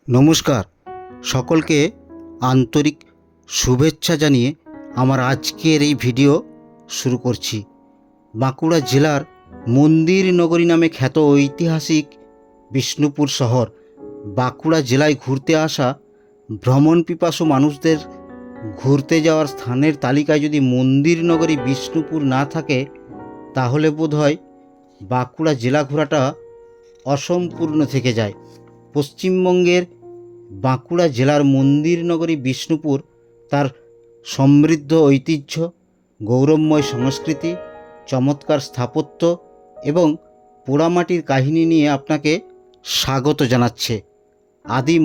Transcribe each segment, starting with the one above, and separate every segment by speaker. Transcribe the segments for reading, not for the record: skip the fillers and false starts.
Speaker 1: নমস্কার, সকলকে আন্তরিক শুভেচ্ছা জানিয়ে আমার আজকের এই ভিডিও শুরু করছি। বাঁকুড়া জেলার মন্দির নগরী নামে খ্যাত ঐতিহাসিক বিষ্ণুপুর শহর বাঁকুড়া জেলায় ঘুরতে আসা ভ্রমণ পিপাসু মানুষদের ঘুরতে যাওয়ার স্থানের তালিকায় যদি মন্দির নগরী বিষ্ণুপুর না থাকে তাহলে বোধহয় বাঁকুড়া জেলা ঘোরাটা অসম্পূর্ণ থেকে যায়। পশ্চিমবঙ্গের বাঁকুড়া জেলার মন্দির নগরী বিষ্ণুপুর তার সমৃদ্ধ ঐতিহ্য, গৌরবময় সংস্কৃতি, চমৎকার স্থাপত্য এবং পোড়ামাটির কাহিনী নিয়ে আপনাকে স্বাগত জানাচ্ছে। আদি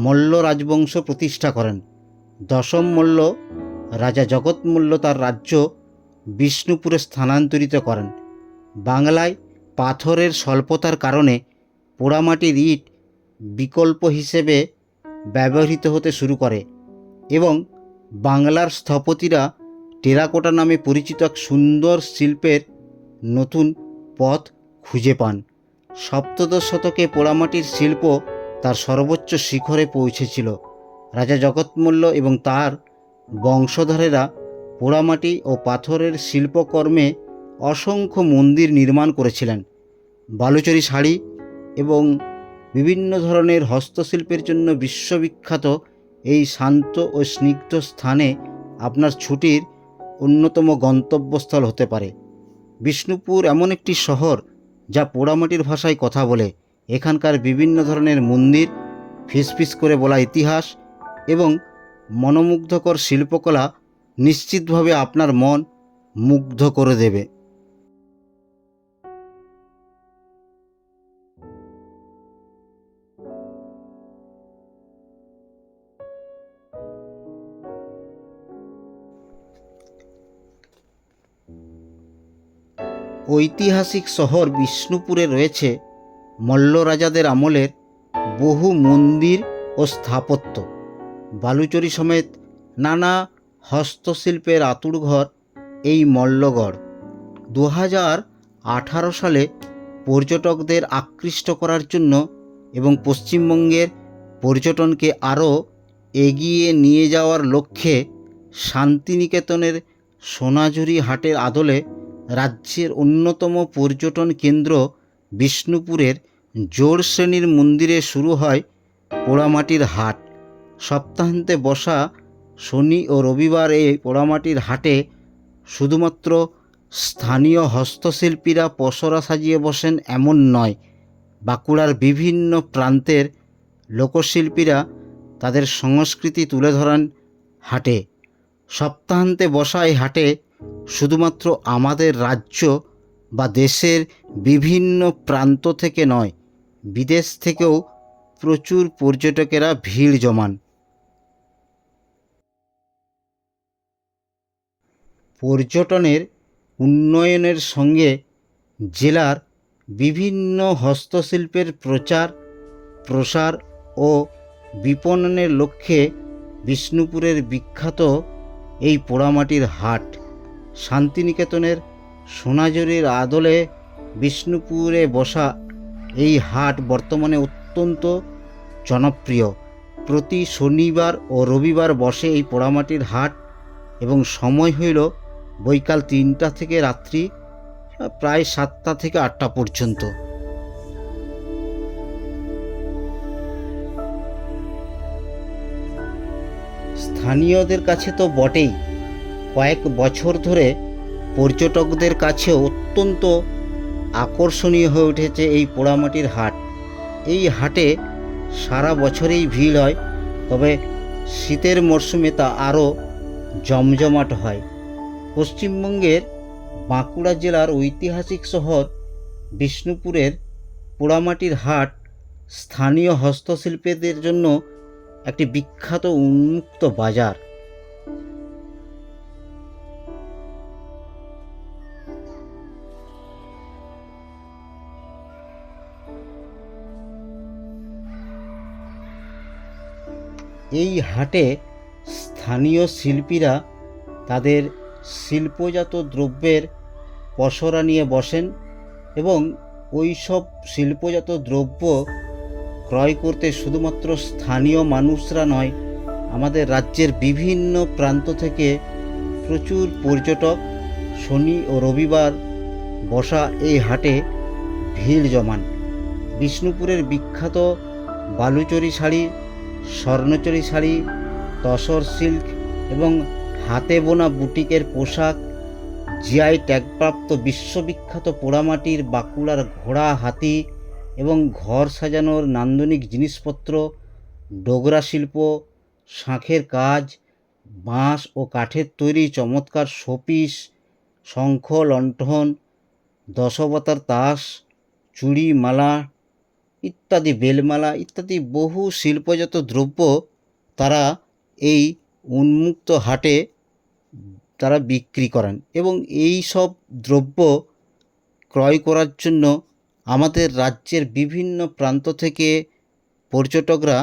Speaker 1: মল্ল রাজবংশ প্রতিষ্ঠা করেন। দশম মল্ল রাজা জগৎ মল্ল তার রাজ্য বিষ্ণুপুরে স্থানান্তরিত করেন। বাংলায় পাথরের স্বল্পতার কারণে পোড়ামাটির ইট বিকল্প হিসেবে ব্যবহৃত হতে শুরু করে এবং বাংলার স্থপতিরা টেরাকোটা নামে পরিচিত এক সুন্দর শিল্পের নতুন পথ খুঁজে পান। সপ্তদশ শতকে পোড়ামাটির শিল্প তার সর্বোচ্চ শিখরে পৌঁছেছিল। রাজা জগৎমল্ল এবং তার বংশধরেরা পোড়ামাটি ও পাথরের শিল্পকর্মে অসংখ্য মন্দির নির্মাণ করেছিলেন। বালুচরী শাড়ি এবং বিভিন্ন ধরনের হস্তশিল্পের জন্য বিশ্ববিখ্যাত এই শান্ত ও স্নিগ্ধ স্থানে আপনার ছুটির অন্যতম গন্তব্যস্থল হতে পারে। বিষ্ণুপুর এমন একটি শহর যা পোড়ামাটির ভাষায় কথা বলে। এখানকার বিভিন্ন ধরনের মন্দির, ফিসফিস করে বলা ইতিহাস এবং মনোমুগ্ধকর শিল্পকলা নিশ্চিতভাবে আপনার মন মুগ্ধ করে দেবে। ঐতিহাসিক শহর বিষ্ণুপুরে রয়েছে মল্ল রাজাদের আমলের বহু মন্দির ও স্থাপত্য, বালুচরী সমেত নানা হস্তশিল্পের আঁতুড়ঘর এই মল্লগড়। 2018 সালে পর্যটকদের আকৃষ্ট করার জন্য এবং পশ্চিমবঙ্গের পর্যটনকে আরও এগিয়ে নিয়ে যাওয়ার লক্ষ্যে শান্তিনিকেতনের সোনাঝুরি হাটের আদলে রাজ্যের অন্যতম পর্যটন কেন্দ্র বিষ্ণুপুরের জোড় শ্রেণীর মন্দিরে শুরু হয় পোড়ামাটির হাট। সপ্তাহান্তে বসা শনি ও রবিবার এই পোড়ামাটির হাটে শুধুমাত্র স্থানীয় হস্তশিল্পীরা পসরা সাজিয়ে বসেন এমন নয়, বাঁকুড়ার বিভিন্ন প্রান্তের লোকশিল্পীরা তাদের সংস্কৃতি তুলে ধরেন হাটে। সপ্তাহান্তে বসা এই হাটে শুধুমাত্র আমাদের রাজ্য বা দেশের বিভিন্ন প্রান্ত থেকে নয়, বিদেশ থেকেও প্রচুর পর্যটকেরা ভিড় জমান। পর্যটনের উন্নয়নের সঙ্গে জেলার বিভিন্ন হস্তশিল্পের প্রচার প্রসার ও বিপণনের লক্ষ্যে বিষ্ণুপুরের বিখ্যাত এই পোড়ামাটির হাট। শান্তিনিকেতনের সোনাঝুরির আদলে বিষ্ণুপুরে বসা এই হাট বর্তমানে অত্যন্ত জনপ্রিয়। প্রতি শনিবার ও রবিবার বসে এই পোড়ামাটির হাট এবং সময় হইল বৈকাল 3টা থেকে রাত্রি প্রায় 7টা থেকে 8টা পর্যন্ত। স্থানীয়দের কাছে তো বটেই, কয়েক বছর ধরে পর্যটকদের কাছে অত্যন্ত আকর্ষণীয় হয়ে উঠেছে এই পোড়ামাটির হাট। এই হাটে সারা বছরেই ভিড় হয়, তবে শীতের মরশুমে তা আরও জমজমাট হয়। পশ্চিমবঙ্গের বাঁকুড়া জেলার ঐতিহাসিক শহর বিষ্ণুপুরের পোড়ামাটির হাট স্থানীয় হস্তশিল্পীদের জন্য একটি বিখ্যাত উন্মুক্ত বাজার। এই হাটে স্থানীয় শিল্পীরা তাদের শিল্পজাত দ্রব্যের পসরা নিয়ে বসেন এবং ওই সব শিল্পজাত দ্রব্য ক্রয় করতে শুধুমাত্র স্থানীয় মানুষরা নয়, আমাদের রাজ্যের বিভিন্ন প্রান্ত থেকে প্রচুর পর্যটক শনি ও রবিবার বসা এই হাটে ভিড় জমান। বিষ্ণুপুরের বিখ্যাত বালুচরী শাড়ি, স্বর্ণচরী শাড়ি, তসর সিল্ক এবং হাতে বোনা বুটিকের পোশাক, জিআই ট্যাগপ্রাপ্ত বিশ্ববিখ্যাত পোড়ামাটির বাঁকুড়ার ঘোড়া, হাতি এবং ঘর সাজানোর নান্দনিক জিনিসপত্র, ডোগরা শিল্প, শাঁখের কাজ, বাঁশ ও কাঠের তৈরি চমৎকার শোপিস, শঙ্খ, লণ্ঠন, দশাবতার তাস, চুড়ি, মালা ইত্যাদি, বেলমালা ইত্যাদি বহু শিল্পজাত দ্রব্য তারা এই উন্মুক্ত হাটে তারা বিক্রি করেন এবং এই সব দ্রব্য ক্রয় করার জন্য আমাদের রাজ্যের বিভিন্ন প্রান্ত থেকে পর্যটকরা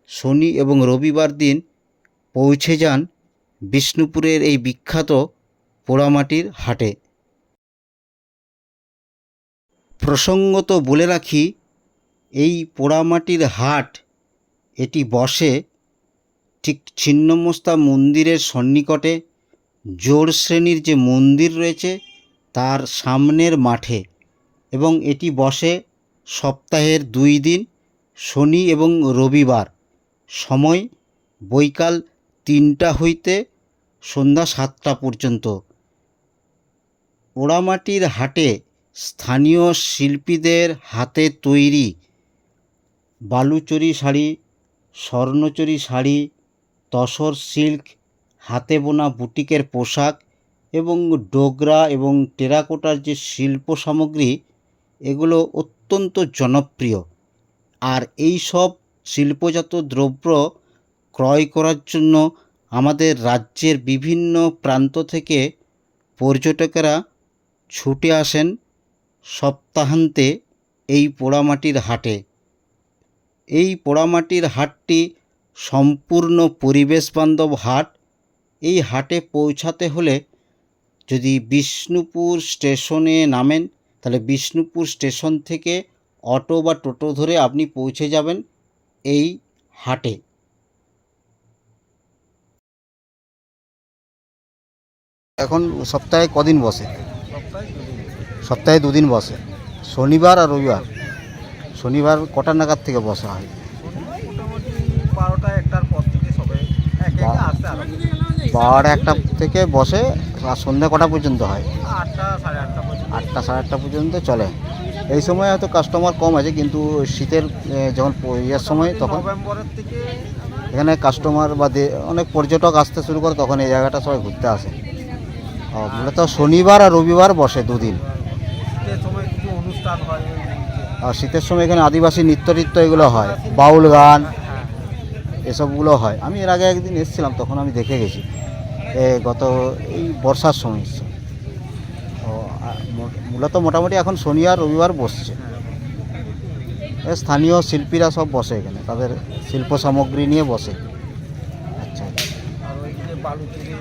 Speaker 1: শনি এবং রবিবার দিন পৌঁছে যান বিষ্ণুপুরের এই বিখ্যাত পোড়ামাটির হাটে। প্রসঙ্গত বলে রাখি, এই পোড়ামাটির হাট এটি বসে ঠিক ছিন্নমস্তা মন্দিরের সন্নিকটে। জোড় শ্রেণীর যে মন্দির রয়েছে তার সামনের মাঠে এবং এটি বসে সপ্তাহের 2 দিন, শনি এবং রবিবার। সময় বৈকাল 3টা হইতে সন্ধ্যা 7টা পর্যন্ত। পোড়ামাটির হাটে স্থানীয় শিল্পীদের হাতে তৈরি বালুচরী শাড়ি, স্বর্ণচরী শাড়ি, তসর সিল্ক, হাতে বোনা বুটিকের পোশাক এবং ডোগরা এবং টেরাকোটার যে শিল্প সামগ্রী, এগুলো অত্যন্ত জনপ্রিয়। আর এই সব শিল্পজাত দ্রব্য ক্রয় করার জন্য আমাদের রাজ্যের বিভিন্ন প্রান্ত থেকে পর্যটকেরা ছুটে আসেন সপ্তাহান্তে এই পোড়ামাটির হাটে। এই পোড়ামাটির হাটটি সম্পূর্ণ পরিবেশ বান্ধব হাট। এই হাটে পৌঁছাতে হলে যদি বিষ্ণুপুর স্টেশনে নামেন, তাহলে বিষ্ণুপুর স্টেশন থেকে অটো বা টোটো ধরে আপনি পৌঁছে যাবেন এই হাটে। এখন সপ্তাহে কদিন বসে? সপ্তাহে 2 দিন বসে, শনিবার আর রবিবার। শনিবার কটা নাগাদ থেকে বসা হয়?
Speaker 2: মোটামুটি 12টা-1টার পর থেকে সবাই একে একে আসতে আরম্ভ করে।
Speaker 1: 12টা-1টা থেকে বসে আর সন্ধ্যা কটা পর্যন্ত হয়?
Speaker 2: 8টা, 8:30 পর্যন্ত।
Speaker 1: 8টা 8:30 পর্যন্ত চলে। এই সময় হয়তো কাস্টমার কম আছে, কিন্তু শীতের যখন ইয়ের সময় তখন
Speaker 2: নভেম্বরের থেকে
Speaker 1: এখানে কাস্টমার বা অনেক পর্যটক আসতে শুরু করে, তখন এই জায়গাটা সবাই ঘুরতে আসে। মূলত শনিবার আর রবিবার বসে 2 দিন।
Speaker 2: শীতের সময় কিছু অনুষ্ঠান হয়।
Speaker 1: আর শীতের সময় এখানে আদিবাসী নৃত্য এগুলো হয়, বাউল গান এসবগুলো হয়। আমি এর আগে একদিন এসেছিলাম, তখন আমি দেখে গেছি, গত এই বর্ষার সময় এসেছি। মূলত মোটামুটি এখন শনি আর রবিবার বসছে। স্থানীয় শিল্পীরা সব বসে এখানে, তাদের শিল্প সামগ্রী নিয়ে বসে। আচ্ছা,
Speaker 2: আর ওইদিকে বালুচরী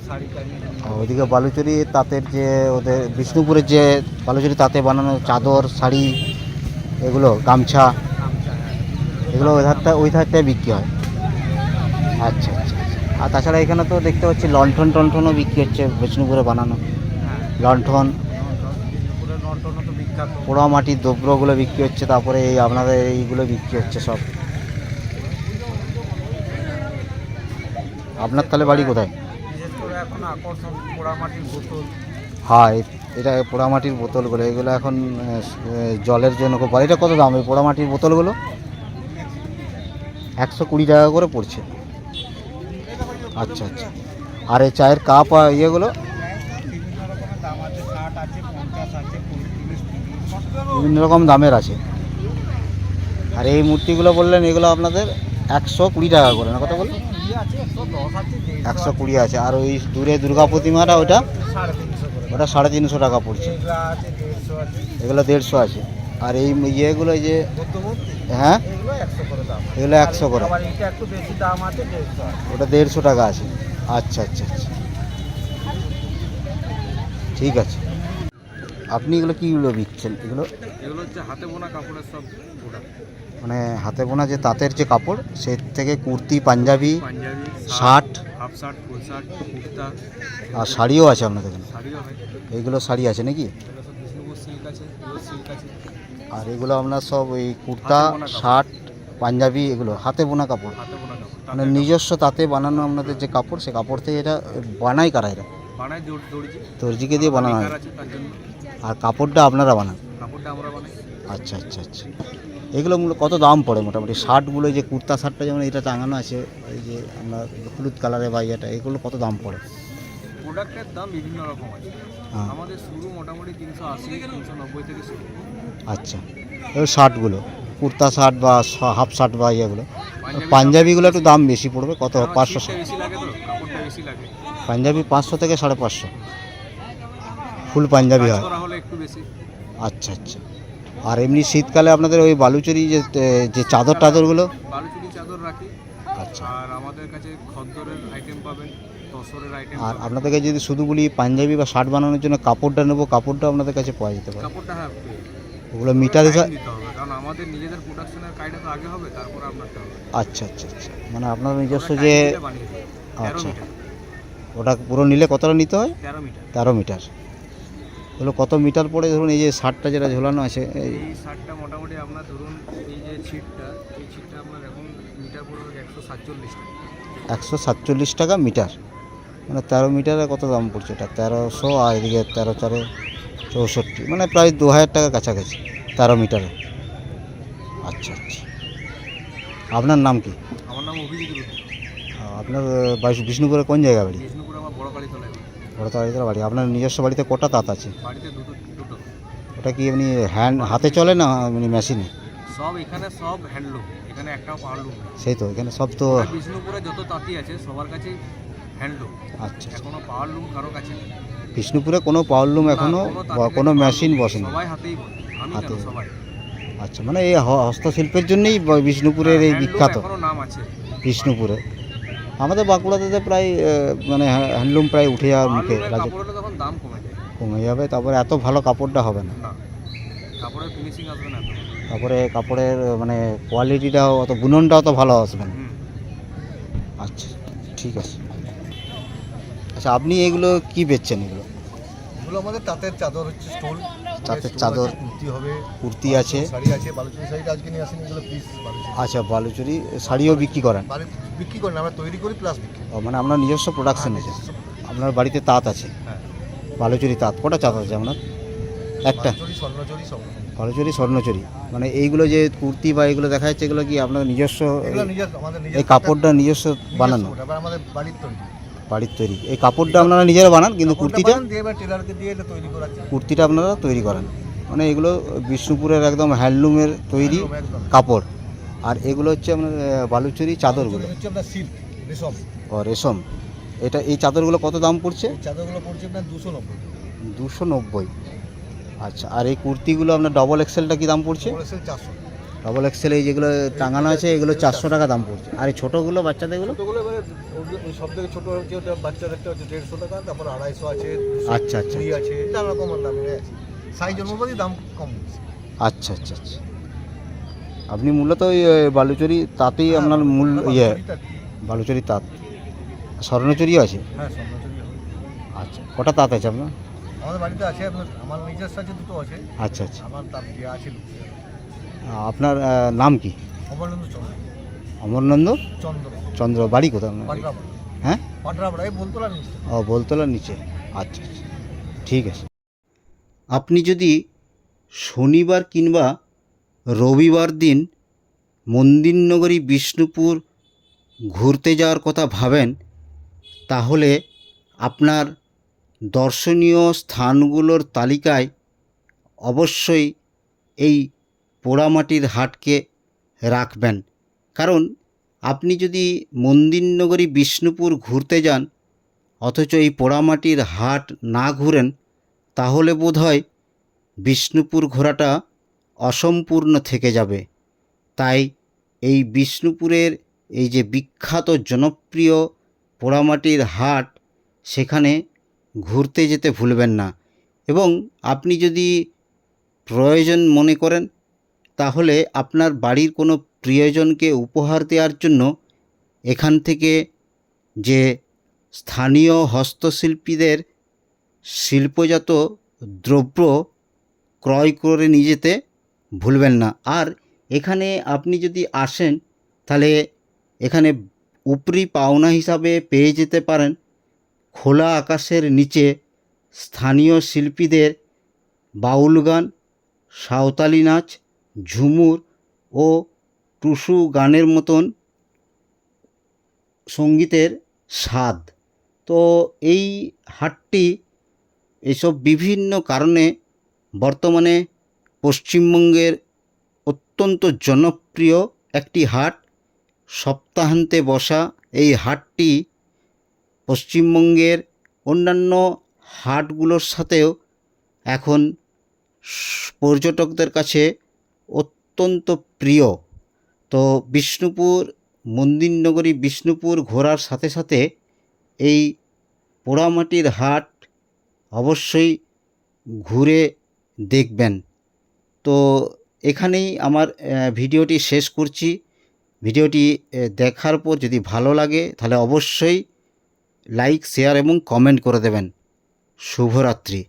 Speaker 2: শাড়ি টাড়ি,
Speaker 1: ওইদিকে বালুচরী তাঁতের যে ওদের বিষ্ণুপুরের যে বালুচরী তাঁতে বানানো চাদর, শাড়ি, এগুলো গামছা, এগুলো ওই ধারটায় বিক্রি হয়। আচ্ছা আচ্ছা। আর তাছাড়া এখানে তো দেখতে পাচ্ছি লণ্ঠন টণ্ঠনও বিক্রি হচ্ছে, বিষ্ণুপুরে বানানো লণ্ঠন,
Speaker 2: বিষ্ণুপুরের লণ্ঠনও তো বিখ্যাত।
Speaker 1: পোড়ামাটির দ্রব্যগুলো বিক্রি হচ্ছে, তারপরে এই আপনাদের এইগুলো বিক্রি হচ্ছে সব। আপনার তাহলে বাড়ি কোথায়?
Speaker 2: বিশেষ করে এখন আকর্ষণ পোড়ামাটির বোতল।
Speaker 1: হ্যাঁ, এটা পোড়ামাটির বোতলগুলো, এগুলো এখন জলের জন্য খুব ভালো। এটা কত দাম এই পোড়ামাটির বোতলগুলো? 120 টাকা করে পড়ছে। আচ্ছা আচ্ছা। আর এই চায়ের কাপ আর ইয়েগুলো?
Speaker 2: বিভিন্ন রকমের দাম আছে, 60 আছে, 50 আছে, 35, 30।
Speaker 1: বিভিন্ন রকম দামের আছে। আর এই মূর্তিগুলো বললেন, এগুলো আপনাদের 120 টাকা করে না? কত বললেন?
Speaker 2: 120 আছে, 110 আছে,
Speaker 1: 120 আছে। আর ওই দূরে দুর্গা প্রতিমাটা ওটা?
Speaker 2: 350 করে।
Speaker 1: ওটা 350 টাকা পড়ছে।
Speaker 2: এগুলো আছে 150 আছে।
Speaker 1: এগুলো 150 আছে। আর এই ইয়েগুলো যে,
Speaker 2: বুদ্ধমূর্তি,
Speaker 1: হ্যাঁ,
Speaker 2: এগুলো 100 করে দাম।
Speaker 1: এগুলো 100 করে।
Speaker 2: আবার এটা একটু বেশি দাম আছে, 150 আছে।
Speaker 1: ওটা 150 টাকা আছে। আচ্ছা আচ্ছা আচ্ছা, ঠিক আছে। আপনি এগুলো কীগুলো বিকছেন? এগুলো
Speaker 2: এগুলো হচ্ছে হাতে বোনা কাপড়ের সব প্রোডাক্ট।
Speaker 1: মানে হাতে বোনা যে তাঁতের যে কাপড় সে থেকে kurti, panjabi,
Speaker 2: panjabi,
Speaker 1: shirt
Speaker 2: half shirt, full shirt, kurta,
Speaker 1: আর শাড়িও আছে আপনাদের এখানে।
Speaker 2: শাড়িও হয়।
Speaker 1: এইগুলো শাড়ি আছে নাকি?
Speaker 2: এগুলো সব বিষ্ণুপুর সিল্ক আছে, পিওর সিল্ক আছে।
Speaker 1: আর এগুলো আপনার সব ওই কুর্তা,
Speaker 2: হাতে বোনা কাপড়।
Speaker 1: শার্ট, পাঞ্জাবি এগুলো হাতে বোনা কাপড়।
Speaker 2: হাতে বোনা কাপড়,
Speaker 1: মানে
Speaker 2: তাঁতের
Speaker 1: নিজস্ব তাঁতে বানানো আপনাদের যে কাপড়, সে কাপড় থেকে এটা বানাই কারা এরা?
Speaker 2: কাপড়। বানায় দর্জি,
Speaker 1: দর্জিকে দিয়ে বানানো হয়।
Speaker 2: মেকার আছে তার জন্য।
Speaker 1: আর কাপড়টা আপনারা বানান?
Speaker 2: কাপড়টা আমরা বানাই।
Speaker 1: আচ্ছা আচ্ছা আচ্ছা। এগুলো মূলত কত দাম পড়ে মোটামুটি? শার্টগুলো যে কুর্তা শার্টটা যেমন এটা টাঙানো আছে, এই যে আমরা হলুদ কালারের বা ইয়েটা, এগুলো কত দাম পড়ে?
Speaker 2: প্রোডাক্টের দাম বিভিন্ন রকম আছে।
Speaker 1: হ্যাঁ।
Speaker 2: আমাদের শুরু মোটামুটি 380, 390 থেকে শুরু।
Speaker 1: আচ্ছা, এবার শার্টগুলো কুর্তা শার্ট বা হাফ শার্ট বা ইয়েগুলো,
Speaker 2: পাঞ্জাবি
Speaker 1: পাঞ্জাবিগুলো একটু দাম বেশি পড়বে, কত?
Speaker 2: কারণ
Speaker 1: 500?
Speaker 2: শীতটা বেশি লাগে তো, কাপড়টা বেশি লাগে।
Speaker 1: পাঞ্জাবি 500 থেকে 550 ফুল পাঞ্জাবি
Speaker 2: কাজ
Speaker 1: হয়।
Speaker 2: করা হলে একটু বেশি।
Speaker 1: আচ্ছা আচ্ছা। আর এমনি শীতকালে আপনাদের ওই বালুচরি যে চাদর টাদরগুলো?
Speaker 2: বালুচুরি চাদর রাখি।
Speaker 1: আচ্ছা।
Speaker 2: আর আমাদের কাছে খদ্দরের আইটেম পাবেন, তসরের আইটেম
Speaker 1: আর
Speaker 2: পাবেন।
Speaker 1: আপনাদের কাছে যদি শুধু বলি পাঞ্জাবি বা শার্ট বানানোর জন্য কাপড়টা নেবো, কাপড়টা আপনাদের কাছে পাওয়া যেতে পারে?
Speaker 2: কাপড়টা হ্যাঁ পেয়ে
Speaker 1: ওগুলো মিটার হিসাবে?
Speaker 2: দিতে হবে, কারণ আমাদের নিজেদের প্রোডাকশনের কাজটা তো আগে হবে, তারপর আপনারটা হবে।
Speaker 1: আচ্ছা আচ্ছা আচ্ছা, মানে আপনার নিজস্ব
Speaker 2: আমরা
Speaker 1: যে,
Speaker 2: time দিলে বানিয়ে দেবো। 13
Speaker 1: আচ্ছা,
Speaker 2: মিটার,
Speaker 1: ওটা পুরো নিলে কতটা নিতে হয়?
Speaker 2: 13 মিটার।
Speaker 1: 13 মিটার। হলো কত মিটার পড়ে? ধরুন এই যে শার্টটা যেটা ঝোলানো আছে, এই
Speaker 2: এই শার্টটা মোটামুটি আপনার ধরুন এই যে ছিটটা, এই ছিটটা আপনার এখন মিটার পড়বে 147 টাকা।
Speaker 1: 147 টাকা মিটার। মানে 13 মিটারে কত দাম পড়ছে? এটা 1300, আর এদিকে 13 4 64, মানে প্রায় 2000 টাকা কাছাকাছি 13 মিটারে। আচ্ছা আচ্ছা। আপনার নাম কি?
Speaker 2: আমার নাম অভিজিৎ রুদ্র।
Speaker 1: আপনার বিষ্ণুপুরে কোন জায়গা বাড়ি?
Speaker 2: বিষ্ণুপুর আমার বড় কালী তলায়।
Speaker 1: বড় তাড়াতাড়ি বাড়ি। আপনার নিজস্ব বাড়িতে কটা তাঁত আছে?
Speaker 2: বাড়িতে দুটো দুটো
Speaker 1: ওটা কি এমনি হাতে চলে না এমনি মেশিনে?
Speaker 2: সব এখানে সব হ্যান্ডলুম, এখানে একটাও পাওয়ারলুম নেই।
Speaker 1: সেই তো, এখানে সব তো।
Speaker 2: আর বিষ্ণুপুরে যত তাঁতি আছে সবার কাছে হ্যান্ডলুম,
Speaker 1: আচ্ছা আচ্ছা।
Speaker 2: এখনো পাওয়ারলুম কারো কাছে নেই।
Speaker 1: বিষ্ণুপুরে কোনো পাওয়ারলুম এখনও
Speaker 2: না, তাঁতির
Speaker 1: কোনো
Speaker 2: কাছে
Speaker 1: মেশিন
Speaker 2: power loom
Speaker 1: বসেনি?
Speaker 2: সবাই হাতেই বলে, আমি কেন
Speaker 1: হাতেই।
Speaker 2: সবাই।
Speaker 1: আচ্ছা, মানে এই হস্তশিল্পের জন্যই বিষ্ণুপুরের এই
Speaker 2: হ্যান্ডলুম
Speaker 1: বিখ্যাত।
Speaker 2: এখনো নাম আছে।
Speaker 1: বিষ্ণুপুরে আমাদের বাঁকুড়াতে তো প্রায় মানে হ্যান্ডলুম প্রায় উঠে যাওয়ার মুখে,
Speaker 2: পাওয়ারলুমের কাপড় হলে তখন দাম কমে যায়।
Speaker 1: কমে যাবে। তারপরে এত ভালো কাপড়টা হবে না।
Speaker 2: না, কাপড়ের ফিনিশিং আসবে না এত।
Speaker 1: তারপরে কাপড়ের মানে কোয়ালিটিটাও অত, বুননটাও তো ভালো আসবে না।
Speaker 2: হুম।
Speaker 1: আচ্ছা, ঠিক আছে। আচ্ছা, আপনি এগুলো কি বেচছেন? এগুলো
Speaker 3: এগুলো আমাদের তাঁতের চাদর হচ্ছে স্টোল।
Speaker 1: তাঁতের চাদর,
Speaker 3: কুর্তি হবে,
Speaker 1: কুর্তি আছে,
Speaker 3: শাড়ি আছে। বালুচরি শাড়িটা আজকে নিয়ে আসেন, এগুলো পিস বালুচরি।
Speaker 1: আচ্ছা, বালুচরি শাড়িও বিক্রি করেন?
Speaker 3: বিক্রি করেন, আমরা তৈরি করি প্লাস বিক্রি করি।
Speaker 1: ও, মানে আপনার নিজস্ব প্রোডাকশন আছে? আপনার বাড়িতে তাঁত আছে?
Speaker 3: হ্যাঁ,
Speaker 1: বালুচরি তাঁত কটা চাঁদ আছে আপনার? একটা?
Speaker 3: বালুচরি, স্বর্ণচরি সব রকম।
Speaker 1: বালুচরি, স্বর্ণচরি। মানে এইগুলো যে কুর্তি বা এগুলো দেখা যাচ্ছে, এগুলো কি আপনার নিজস্ব?
Speaker 3: এগুলো নিজের, আমাদের নিজের
Speaker 1: এই কাপড়টা নিজস্ব বানানো?
Speaker 3: এবার আমাদের বাড়ির তৈরি।
Speaker 1: বাড়ির তৈরি। এই কাপড়টা আপনারা নিজেরা বানান, কিন্তু কুর্তিটা?
Speaker 3: দিয়ে এবার টেলারকে দিয়ে এটা তৈরি করাচ্ছি।
Speaker 1: কুর্তিটা আপনারা তৈরি করেন? মানে এগুলো বিষ্ণুপুরের একদম হ্যান্ডলুমের তৈরি
Speaker 3: একদম, একদম।
Speaker 1: কাপড়। আর এগুলো হচ্ছে আপনার বালুচরি চাদরগুলো?
Speaker 3: বালুচরি হচ্ছে আপনার সিল্ক, রেশম।
Speaker 1: ও, রেশম। এটা, এই চাদরগুলো কত দাম পড়ছে?
Speaker 3: এই চাদরগুলো পড়ছে আপনার 290।
Speaker 1: 290। আচ্ছা, আর এই কুর্তিগুলো আপনার ডবল এক্সেলটা কি দাম পড়ছে?
Speaker 3: বলেছে 400।
Speaker 1: ডবল এক্সেল এই যেগুলো টাঙানো আছে, এগুলো 400 টাকা দাম পড়ছে। আর এই ছোটোগুলো বাচ্চাদেরগুলো?
Speaker 3: ছোটোগুলো এবারে ওই সব থেকে ছোটো হচ্ছে ওটা বাচ্চাদেরটা হচ্ছে 150 টাকা, তারপর 250 আছে,
Speaker 1: আচ্ছা আচ্ছা
Speaker 3: 220 আছে, নানা রকম দামের আছে। সাইজ অনুযায়ী দাম কম বেশি।
Speaker 1: আচ্ছা আচ্ছা আচ্ছা। আপনি মূলত ওই বালুচরি তাঁতেই আপনার মূল ইয়ে?
Speaker 3: বালুচরিটা কি?
Speaker 1: বালুচরি তাঁত। স্বর্ণচরিও আছে?
Speaker 3: হ্যাঁ, স্বর্ণচরি হবে।
Speaker 1: আচ্ছা, কটা তাঁত আছে আপনার?
Speaker 3: আমাদের বাড়িতে আছে, আপনার আমার নিজস্ব আছে, দুটো আছে।
Speaker 1: আচ্ছা আচ্ছা।
Speaker 3: আমার তার দেওয়া আছে
Speaker 1: আপনার নাম কি?
Speaker 3: অমরনন্দ চন্দ্র।
Speaker 1: অমরনন্দ
Speaker 3: চন্দ্র
Speaker 1: চন্দ্র। বাড়ি কোথায় আপনার?
Speaker 3: পাটরাপাড়া।
Speaker 1: হ্যাঁ?
Speaker 3: পাটরাপাড়া, এই বলতলা নিচে।
Speaker 1: ও, বলতলার নিচে। আচ্ছা আচ্ছা, ঠিক আছে। আপনি যদি শনিবার কিংবা রবিবার দিন মন্দিরনগরী বিষ্ণুপুর ঘুরতে যাওয়ার কথা ভাবেন, তাহলে আপনার দর্শনীয় স্থানগুলোর তালিকায় অবশ্যই এই পোড়ামাটির হাটকে রাখবেন। কারণ আপনি যদি মন্দিরনগরী বিষ্ণুপুর ঘুরতে যান অথচ এই পোড়ামাটির হাট না ঘুরেন, তাহলে বোধহয় বিষ্ণুপুর ঘোরাটা অসম্পূর্ণ থেকে যাবে। তাই এই বিষ্ণুপুরের এই যে বিখ্যাত জনপ্রিয় পোড়ামাটির হাট, সেখানে ঘুরতে যেতে ভুলবেন না। এবং আপনি যদি প্রয়োজন মনে করেন তাহলে আপনার বাড়ির কোনো প্রিয়জনকে উপহার দেওয়ার জন্য এখান থেকে যে স্থানীয় হস্তশিল্পীদের শিল্পজাত দ্রব্য ক্রয় করে নিয়ে যেতে ভুলবেন না। আর এখানে আপনি যদি আসেন তাহলে এখানে উপরি পাওনা হিসাবে পেয়ে যেতে পারেন খোলা আকাশের নিচে স্থানীয় শিল্পীদের বাউল গান, সাঁওতালি নাচ, ঝুমুর ও টুসু গানের মতন সঙ্গীতের স্বাদ। তো এই হাটটি এসব বিভিন্ন কারণে বর্তমানে পশ্চিমবঙ্গের অত্যন্ত জনপ্রিয় একটি হাট। সপ্তাহান্তে বসা এই হাটটি পশ্চিমবঙ্গের অন্যান্য হাটগুলোর সাথেও এখন পর্যটকদের কাছে অত্যন্ত প্রিয়। তো বিষ্ণুপুর মন্দির নগরী বিষ্ণুপুর ঘোরার সাথে সাথে এই পোড়ামাটির হাট অবশ্যই ঘুরে দেখবেন। তো এখানেই আমার ভিডিওটি শেষ করছি। ভিডিওটি দেখার পর যদি ভালো লাগে তাহলে অবশ্যই লাইক, শেয়ার এবং কমেন্ট করে দেবেন। শুভরাত্রি।